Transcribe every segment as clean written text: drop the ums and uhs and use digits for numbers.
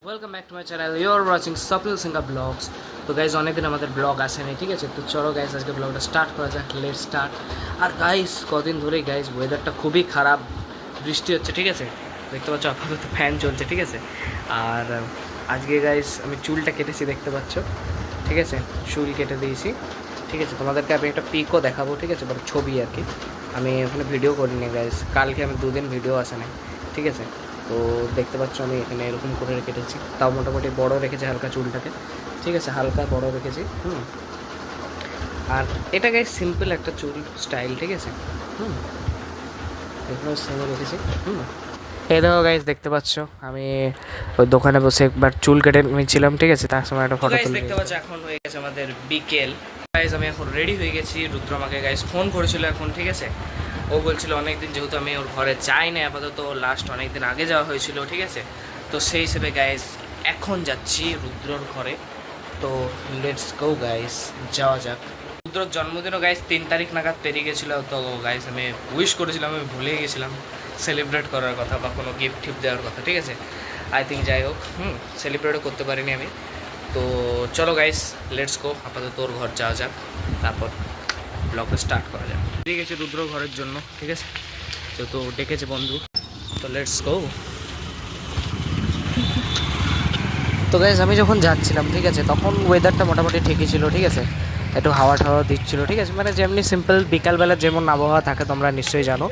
Welcome back to my channel, you are watching Swapnil Sinha vlogs. তো guys অনেকদিন আমাদের blog আসেনি, ঠিক আছে? তো চলো গাইজ আজকে ব্লগটা স্টার্ট করা যাক, লেট স্টার্ট। আর গাইজ কদিন ধরেই গাইজ ওয়েদারটা খুবই খারাপ, বৃষ্টি হচ্ছে, ঠিক আছে? দেখতে পাচ্ছ আপাতত ফ্যান চলছে, ঠিক আছে? আর আজকে গাইজ আমি চুলটা কেটেছি, দেখতে পাচ্ছ, ঠিক আছে? চুল কেটে দিয়েছি, ঠিক আছে? তোমাদেরকে আমি একটা পিকও দেখাবো, ঠিক আছে? মানে ছবি আর কি। আমি ওখানে ভিডিও করিনি গাইজ, কালকে আমি 2 দিন ভিডিও আসে নাই, ঠিক আছে? তো দেখতে পাচ্ছ আমি এখানে এরকম করে কেটেছি, তাও মোটামুটি বড় রেখেছি হালকা চুলটাকে, ঠিক আছে? হালকা বড় রেখেছি। আর এটা গাইজ সিম্পল একটা চুল স্টাইল, ঠিক আছে? এগুলো সেমে রেখেছি। এই দেখো গাইজ, দেখতে পাচ্ছ আমি ওই দোকানে বসে একবার চুল কেটে নিয়েছিলাম, ঠিক আছে? তার সময় একটা ফটো তুলে। দেখতে পাচ্ছ এখন হয়ে গেছে আমাদের বিকেল গাইজ, আমি এখন রেডি হয়ে গেছি। রুদ্র আমাকে গাইজ ফোন করেছিল এখন, ঠিক আছে? ও বলছিল অনেকদিন যেহেতু আমি ওর ঘরে যাই না আপাতত, লাস্ট অনেকদিন আগে যাওয়া হয়েছিল, ঠিক আছে? তো সেই হিসেবে গাইজ এখন যাচ্ছি রুদ্রর ঘরে। তো লেটস গো গাইজ, যাওয়া যাক। রুদ্রর জন্মদিনও গাইজ 3 তারিখ নাগাদ পেরিয়ে গেছিলো। তো গাইজ আমি উইশ করেছিলাম, আমি ভুলে গেছিলাম সেলিব্রেট করার কথা বা কোনো গিফট টিফট দেওয়ার কথা, ঠিক আছে? আই থিঙ্ক যাই হোক, সেলিব্রেটও করতে পারিনি আমি। তো চলো গাইজ লেটস গো, আপাতত তোর ঘর যাওয়া যাক, তারপর ব্লগটা স্টার্ট করা যাক। ঠিক আছে রুদ্র ঘরের জন্য, ঠিক আছে? তো ডেকেছে বন্ধু, তো লেটস গো। তো গাইজ আমি যখন যাচ্ছিলাম, ঠিক আছে, তখন ওয়েদারটা মোটামুটি ঠিকই ছিল, ঠিক আছে? একটু হাওয়া টাওয়া দিচ্ছিলো, ঠিক আছে? মানে যেমনি সিম্পল বিকালবেলা যেমন আবহাওয়া থাকে তোমরা নিশ্চয়ই জানো,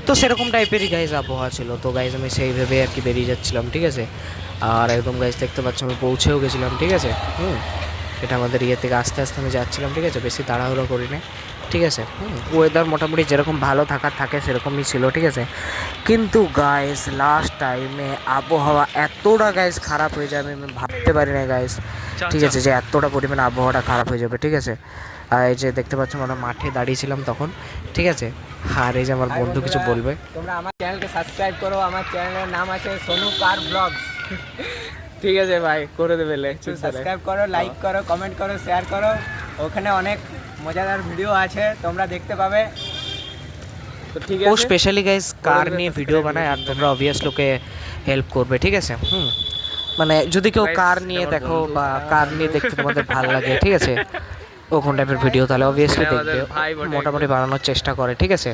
তো সেরকম টাইপেরই গাইজ আবহাওয়া ছিল। তো গাইজ আমি সেই ভেবে আর কি বেরিয়ে যাচ্ছিলাম, ঠিক আছে? আর একদম গাইজ দেখতে পাচ্ছ আমি পৌঁছেও গেছিলাম, ঠিক আছে? এটা আমাদের ইয়ে থেকে আস্তে আস্তে আমি যাচ্ছিলাম, ঠিক আছে? বেশি তাড়াহুড়ো করি না, ঠিক আছে? ওয়েদার মোটামুটি যেরকম ভালো থাকার থাকে সেরকমই ছিল, ঠিক আছে? কিন্তু গাইস লাস্ট টাইমে আবহাওয়া এতটা গাইস খারাপ হয়ে যাবে আমি ভাবতে পারি না গাইস, ঠিক আছে? যে এতটা পরিমাণে আবহাওয়াটা খারাপ হয়ে যাবে, ঠিক আছে? আর এই যে দেখতে পাচ্ছ আমরা মাঠে দাঁড়িয়েছিলাম তখন, ঠিক আছে? আর এই যে আমার বন্ধু কিছু বলবে। তোমরা আমার চ্যানেলকে সাবস্ক্রাইব করো, আমার চ্যানেলের নাম আছে সোনু কার ব্লগস। ঠিক আছে ভাই, করে দেবে, সাবস্ক্রাইব করো, লাইক করো, কমেন্ট করো, শেয়ার করো। ওখানে অনেক মজাদার ভিডিও আছে, তোমরা দেখতে পাবে। তো ঠিক আছে, ও স্পেশালি গাইস কার নিয়ে ভিডিও বানায়, আর তোমরা অবভিয়াসলি ওকে হেল্প করবে, ঠিক আছে? মানে যদি কেউ কার নিয়ে দেখো বা কার নিয়ে দেখতে তোমাদের ভালো লাগে, ঠিক আছে, ওরকম টাইপের ভিডিও, তাহলে অবভিয়াসলি দেখবে। মোটামুটি বানানোর চেষ্টা করে, ঠিক আছে?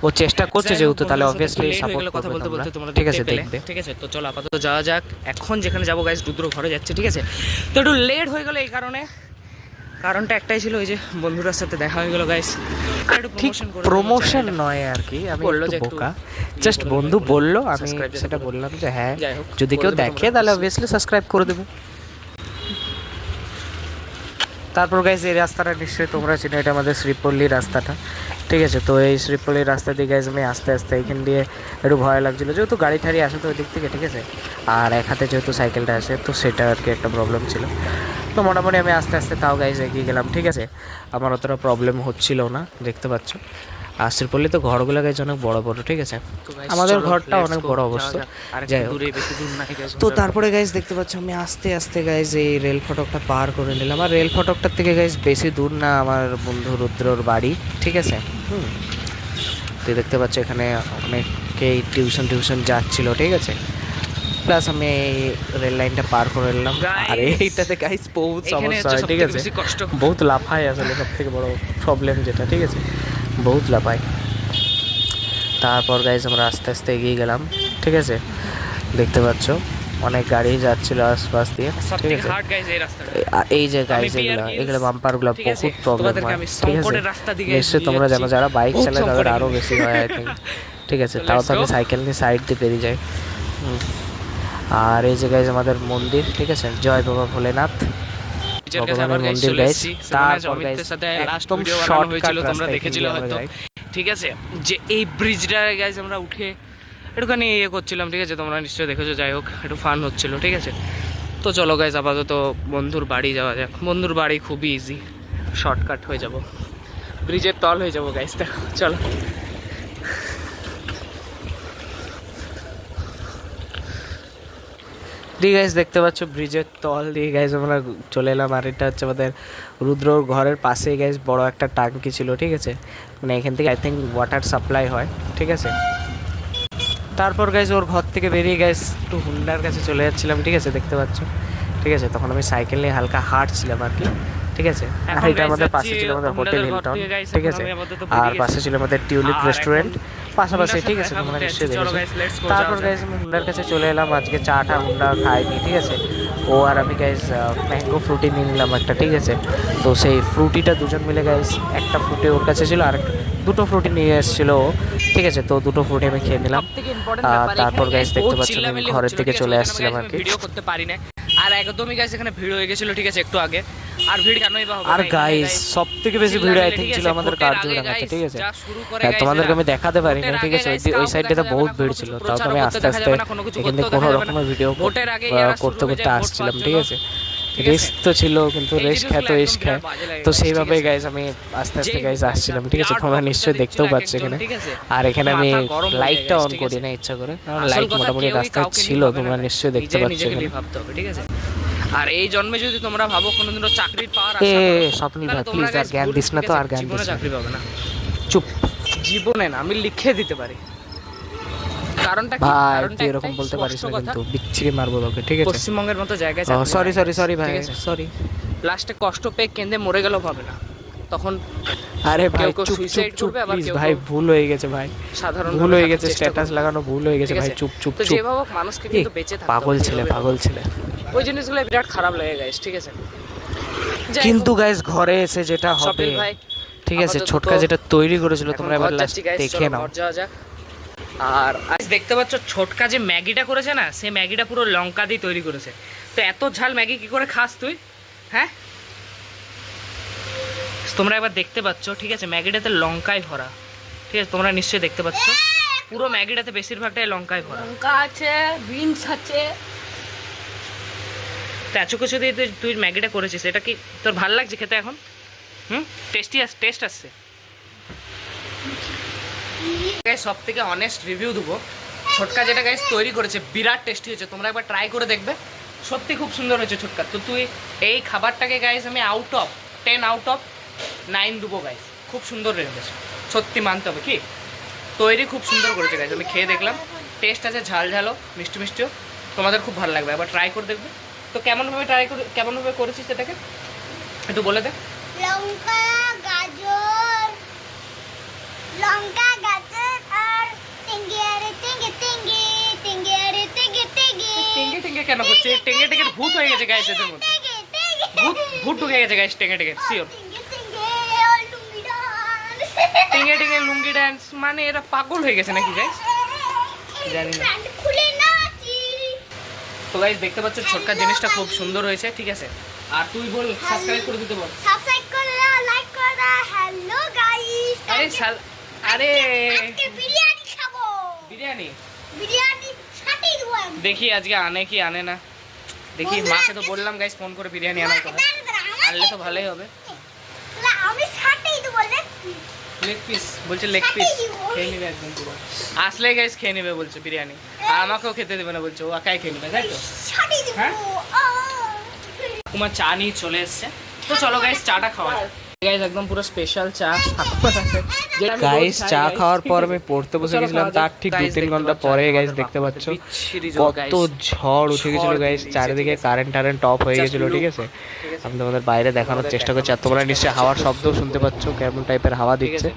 ও চেষ্টা করছে যেহেতু, তাহলে অবভিয়াসলি সাপোর্ট কথা বলতে বলতে তোমরা, ঠিক আছে, দেখবে, ঠিক আছে? তো চলো আপাতত যাওয়া যাক। এখন যেখানে যাবো গাইস রুদ্র ঘরে যাচ্ছে, ঠিক আছে? তো একটু লেট হয়ে গেলো, এই কারণটা একটাই ছিল, ওই যে বন্ধুরার সাথে দেখা হয়ে গেল গাইস। আর একটু প্রমোশন নয় আর কি, আমি বললো যে বোকা, জাস্ট বন্ধু বললো, আমি সেটা বললাম যে হ্যাঁ যদি কেউ দেখে তাহলে অবভিয়াসলি সাবস্ক্রাইব করে দেবো। তারপর গাইজ এই রাস্তাটা নিশ্চয়ই তোমরা চিনো, এটা আমাদের শ্রীপল্লী রাস্তাটা, ঠিক আছে? তো এই শ্রীপল্লীর রাস্তা দিয়ে গাইজ আমি আস্তে আস্তে এখান দিয়ে একটু ভয় লাগছিলো, যেহেতু গাড়ি ঠাড়ি আসে তো ওই দিক থেকে, ঠিক আছে? আর এক হাতে যেহেতু সাইকেলটা আসে, তো সেটা আর কি একটা প্রবলেম ছিল। তো মোটামুটি আমি আস্তে আস্তে তাও গাইজ এগিয়ে গেলাম, ঠিক আছে? আমার অতটা প্রবলেম হচ্ছিল না, দেখতে পাচ্ছ। আর শ্রীপল্লী তো ঘরগুলো গাইজ অনেক বড় বড়, ঠিক আছে? আমাদের ঘরটা অনেক বড় অবশ্য, যাই হোক। তো তারপরে গাইজ দেখতে পাচ্ছ আমি আস্তে আস্তে গাইজ এই রেল ফটকটা পার করে নিলাম। আর রেল ফটকটার থেকে গাইজ বেশি দূর না আমার বন্ধু রুদ্রর বাড়ি, ঠিক আছে? তুই দেখতে পাচ্ছ এখানে অনেকেই টিউশন যাচ্ছিল, ঠিক আছে? প্লাস আমি এই রেল লাইনটা পার করে নিলাম। আর এইটাতে গাইজ বহুত সমস্যা হয়, ঠিক আছে? বহুত লাফায় আসলে, সব থেকে বড় প্রবলেম যেটা, ঠিক আছে? বহুত লাফায়। তারপর গাইজ আমরা আস্তে আস্তে এগিয়ে গেলাম, ঠিক আছে? দেখতে পাচ্ছ অনেক গাড়ি যাচ্ছিল আশপাশ দিয়ে, ঠিক আছে? এই যে গাইজ এগুলো বাম্পারগুলো বহুত প্রবলেম হয়, ঠিক আছে? নিশ্চয়ই তোমরা জানো, যারা বাইক চালায় তাদের আরও বেশি হয় আই থিঙ্ক, ঠিক আছে? তাও তো আমি সাইকেল নিয়ে সাইড দিয়ে পেরিয়ে যাই। আর এই যে গাইজ আমাদের মন্দির, ঠিক আছে? জয় বাবা ভোলেনাথ, ভগবানের মন্দির গাইজ। তারপর গাইজ একদম শর্টকাট তোমরা দেখেছিল হয়তো, ঠিক আছে? যে এই ব্রিজটা গাইজ আমরা উঠে একটুখানি ইয়ে করছিলাম, ঠিক আছে? তোমরা নিশ্চয়ই দেখেছো, যাই হোক একটু ফান হচ্ছিলো, ঠিক আছে? তো চলো গাইজ আপাতত বন্ধুর বাড়ি যাওয়া যাক। বন্ধুর বাড়ি খুবই ইজি, শর্টকাট হয়ে যাব, ব্রিজের তল হয়ে যাবো গাইজ, দেখো চলো। ঠিক গাইজ দেখতে পাচ্ছ ব্রিজের তল দিয়ে গাইজ আমরা চলে এলাম। আর এটা হচ্ছে আমাদের রুদ্রর ঘরের পাশেই গাইজ বড় একটা টাঙ্কি ছিল, ঠিক আছে? মানে এখান থেকে আই থিঙ্ক ওয়াটার সাপ্লাই হয়, ঠিক আছে? তারপর গাইজ ওর ঘর থেকে বেরিয়ে গাইজ একটু হুন্ডার কাছে চলে যাচ্ছিলাম, ঠিক আছে, দেখতে পাচ্ছ, ঠিক আছে। তখন আমি সাইকেল নিয়ে হালকা হাঁটছিলাম আর কি, ঠিক আছে। আর এটা আমাদের পাশে ছিল আমাদের হোটেল হিলটন, ঠিক আছে, আর পাশে ছিল আমাদের টিউলিপ রেস্টুরেন্ট পাশাপাশি, ঠিক আছে, তোমরা নিশ্চয়ই দেখেছো। তারপর গাইজ আমি হুন্ডার কাছে চলে এলাম, আজকে চাটা হুন্ডা খাইনি, ঠিক আছে। ও আর আমি গাইজ ম্যাঙ্গো ফ্রুটি নিয়ে নিলাম একটা, ঠিক আছে। তো সেই ফ্রুটিটা দুজন মিলে গাইজ, একটা ফ্রুটি ওর কাছে ছিল আর দুটো ফ্রুটি নিয়ে এসেছিলো ও, ঠিক আছে। তো দুটো ফ্রুটি আমি খেয়ে নিলাম। তারপর গাইজ দেখতে পাচ্ছি আমি ঘরের দিকে চলে আসছিলাম আর কি। ভিডিও করতে পারি না, আর একদমই গাইস এখানে ভিড় হয়ে গেছিল, ঠিক আছে, একটু আগে। আর ভিড় কেনই বা হবে, আর গাইস সব থেকে বেশি ভিড় আই থিঙ্ক ছিল আমাদের কার্যক্রমে, ঠিক আছে। হ্যাঁ, তোমাদেরকে আমি দেখাতে পারি না, ঠিক আছে, ওই সাইডটাতে বহুত ভিড় ছিল। তাও আমি আস্তে আস্তে এখানে কোনো রকমের ভিডিও করতে করতে আসছিলাম, ঠিক আছে। রেস্ট তো ছিল, কিন্তু রেস্ট খায় তো এস খায়, তো সেইভাবে গাইজ আমি আস্তে আস্তে গাইজ আসছিলাম, ঠিক আছে। তোমরা নিশ্চয়ই দেখতেও পাচ্ছ এখানে। আর এখানে আমি লাইটটা অন করি না ইচ্ছা করে, কারণ লাইট মোটামুটি রাস্তায় ছিল, তোমরা নিশ্চয়ই দেখতে পাচ্ছ এখানে। ঠিক আছে। আর এই জন্মে যদি তোমরা ভাবো কোনোদিনও চাকরির পাওয়ার এ স্বপ্নিল ভাই প্লিজ আর জ্ঞান দিস না তো, আর জ্ঞান দিস না, চাকরি পাবে না, চুপ। জীবনে না, আমি লিখে দিতে পারি। কারণটা কি? ভাই কারণটা তুই এরকম বলতে পারিস না, কিন্তু বিচ্ছিরি মারবো তোকে, ঠিক আছে। পশ্চিমবঙ্গের মতো জায়গায় সরি ভাই, সরি। লাস্টে কষ্ট পেয়ে কেঁদে মরে গেলেও পাবে না, তখন আরে ভাই কেউ চুপ সুইসাইড চুপ করবে, আবার প্লিজ কেউ ভাই, ভুল হয়ে গেছে ভাই, সাধারণ ভুল হয়ে গেছে, স্ট্যাটাস লাগানো ভুল হয়ে গেছে ভাই, চুপ চুপ তো চুপ। যেভাবে হোক মানুষকে কিন্তু বেঁচে থাকতে পাগল হবে, ছেলে, যেভাবে পাগল হোক। ছেলে। ওই জিনিসগুলো বিরাট খারাপ লাগে গাইস, ঠিক আছে। যাই কিন্তু হোক, গাইস ঘরে এসে যেটা হবে, স্বপ্নিল ভাই, ঠিক আছে, আপাতত ছোটকা যেটা তৈরি করেছিল তোমরা এবার ঘর লাস্ট যাচ্ছি guys, দেখে চলো নাও। ঘর যাওয়া যাক। আর আজ দেখতে পাচ্ছ ছোটকা যে ম্যাগিটা করেছে না, সেই ম্যাগিটা পুরো লঙ্কা দিয়ে তৈরি করেছে। তো এত ঝাল ম্যাগি কি করে খাস তুই, হ্যাঁ? তোমরা এবার দেখতে পাচ্ছ, ঠিক আছে, ম্যাগিটাতে লঙ্কায় ভরা, ঠিক আছে, তোমরা নিশ্চয়ই দেখতে পাচ্ছ পুরো ম্যাগিটাতে বেশিরভাগটাই লঙ্কায় ভরা। লঙ্কা আছে, বিনস আছে। তো এত কিছু দিয়ে তুই ম্যাগিটা করেছিস, এটা কি তোর ভালো লাগছে খেতে এখন? টেস্ট আসছে। সব থেকে অনেস্ট রিভিউ দেবো, ছোটকা যেটা গাইস তৈরি করেছে বিরাট টেস্টি হয়েছে, তোমরা একবার ট্রাই করে দেখবে, সত্যি খুব সুন্দর হয়েছে ছোটকা। তো তুই এই খাবারটাকে গাইস আমি আউট অফ 9 দেবো গাইস, খুব সুন্দর রেখেছে, সত্যি মানতে হবে। কি তৈরি খুব সুন্দর করেছে গাইস, আমি খেয়ে দেখলাম, টেস্ট আছে ঝাল ঝালও, মিষ্টি মিষ্টিও, তোমাদের খুব ভালো লাগবে, একবার ট্রাই করে দেখবে। তো কেমনভাবে করেছিস সেটাকে একটু বলে দে। লঙ্কা, গাজর আর টেঙ্গে কেন করছে? টেঙ্গে ভূত হয়ে গেছে গাইস, এদের মধ্যে ভূত ঢুকে গেছে গাইস, টেঙ্গে শিওর। টেঙ্গে লুঙ্গি ডান্স মানে এরা পাগল হয়ে গেছে নাকি গাইস, জানি না। তো গাইস দেখতে পাচ্ছ ছোটকা জিনিসটা খুব সুন্দর হয়েছে, ঠিক আছে। আর তুই বল, সাবস্ক্রাইব করে দিতে বল। সাবস্ক্রাইব করে দাও, লাইক করে দাও। হ্যালো গাইস, আরে আজকে বিরিয়ানি খাবো। বিরিয়ানি সাথেই দেবো আমি। দেখি আজকে আনে কি আনে না, দেখি। মাকে তো বললাম গাইস ফোন করে বিরিয়ানি আনার কথা, আনলে তো ভালোই হবে। আমি সাথেই দেবো। লেগ পিস বলছে, লেগ পিস খেয়ে নেবে একদম পুরো, আসলে গাইস খেয়ে নেবে বলছে বিরিয়ানি, আর আমাকেও খেতে দেবে না বলছে, ও একাই খেয়ে নেবে, তাই তো? সাথেই দেবো। হ্যাঁ? তোমার চা নিয়ে চলে এসছে, তো চলো গাইস চাটা খাওয়া যাক। গাইস একদম পুরো স্পেশাল চা যেটা আমি গাইস রোজ খাই চা guys, খাওয়ার ঠিক পর আছে? আমি পড়তে বসে চলো গেছিলাম, খাওয়া তার যাক। ঠিক Guys, 2-3 দেখতে ঘন্টা পাচ্ছ, পরে গাইস আমাদের দেখতে বাপরে পাচ্ছ বিচ্ছিরি জোর, কত guys। ঝড় উঠে গেছিল ঝড় গাইস, দিয়েছে, চারিদিকে ঠিক আছে। কারেন্ট অফ হয়ে Just গেছিল, ঠিক look, আছে। ঠিক আছে। আমি তোমাদের বাইরে দেখানোর চেষ্টা করছি, আর তোমরা নিশ্চয়ই হাওয়ার শব্দও শুনতে পাচ্ছ, কেমন টাইপের হাওয়া দিচ্ছে।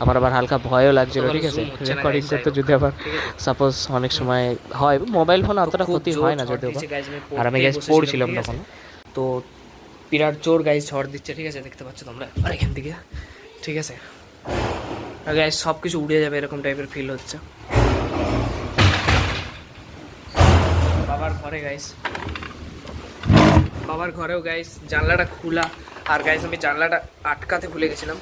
আমার আবার হালকা ভয়ও লাগছিল, ঠিক আছে, zoom হচ্ছে না রেকর্ডিং guys, করতে যাই যদি হোক, আবার ঠিক আছে। সাপোজ অনেক সময় হয়, মোবাইল ফোন অতটা খুব ক্ষতি জোর হয় না ঝড় যদিও বা। দিচ্ছে guys, আমি আর আমি পড়তেই গাইস বসেছিলাম, পড়ছিলাম ঠিক আছে। তখন। তো বিরাট জোর গাইস ঝড় দিচ্ছে, ঠিক আছে, দেখতে পাচ্ছ তোমরা আর এখান থেকে, ঠিক আছে। আর গাইস সব কিছু উড়ে যাবে এরকম টাইপের ফিল হচ্ছে। বাবার ঘরে গাইস, বাবার ঘরেও গাইস জানলাটা খোলা, আর গাইস আমি জানলাটা আটকাতে ভুলে গেছিলাম,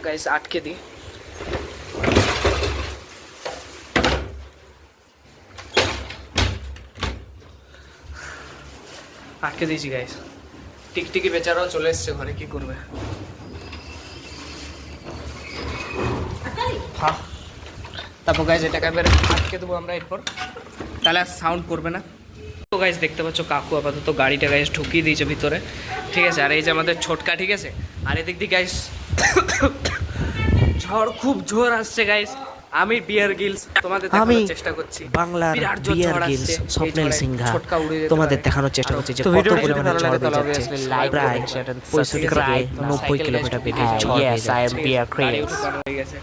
গাইস আটকে দিই। আটকে দিয়েছি গাইস, টিকটিকি বেচারাও চলে এসছে ঘরে, কি করবে? হ্যাঁ, তারপর গাইস এটাকে এবার আটকে দেবো আমরা এরপর, তাহলে আর সাউন্ড করবে না। তো গাইস দেখতে পাচ্ছ কাকু আপাতত গাড়িটা গাইস ঢুকিয়ে দিয়েছে ভিতরে, ঠিক আছে। আর এই যে আমাদের ছোটকা, ঠিক আছে। আর এদিক দিয়ে গাইস ঝড় খুব জোর আসছে গাইস, আমি বিয়ার গিলস তোমাদের আমি দেখানোর চেষ্টা করছি বাংলার বিরাট জোর বিয়ার ঝড় গিলস আসছে, এই স্বপ্নেল ঝড়ে সিংহা ছোটকা উড়ে যেতে তোমাদের পারে। দেখানোর চেষ্টা করছি যে তো কত ভিডিওটা যদি পরিমাণে ভালো লাগে ঝড় তাহলে বেজে obviously যাচ্ছে like, প্রায় comment, share and 65 থেকে subscribe, 90 cycle কিলোমিটার dash বেগে video ঝড় yes, বেজে I am যাচ্ছে beer প্রায় craze। গাড়ি উঠে হয়ে গেছে